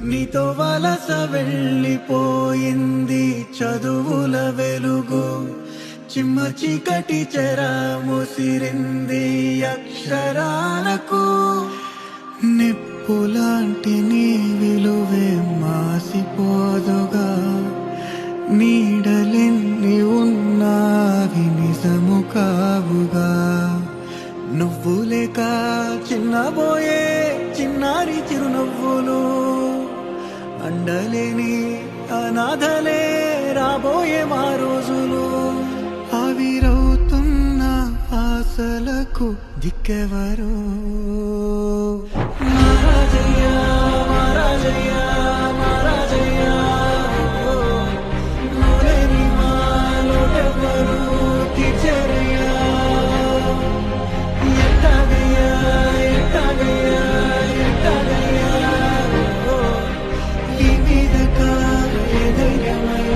నీతో వలస వెళ్ళిపోయింది చదువుల వెలుగు, చిమ్మ చీకటి చెర ముసిరింది అక్షరాలకు. నిప్పులాంటి నీ విలువే మాసిపోదుగా, నీడలెన్ని ఉన్నావి నిజము కావుగా. నువ్వు లేక చిన్నబోయే చిన్నారి చిరునవ్వులు, అండలేని అనాథలే రాబోయే మా రోజులు. ఆవిరవుతున్న ఆశలకు దిక్కెవరు? మహారాజయ్యా మహారాజయ్యా మహారాజయ్యా, నువ్వులేని మా లోటెవ్వరు తీర్చరయ్యా. ఎట్టాగయ్యా ఎట్టాగయ్యా ఎట్టాగయ్యా, ఈ మీదక ఏ ధైర్యమయ్యా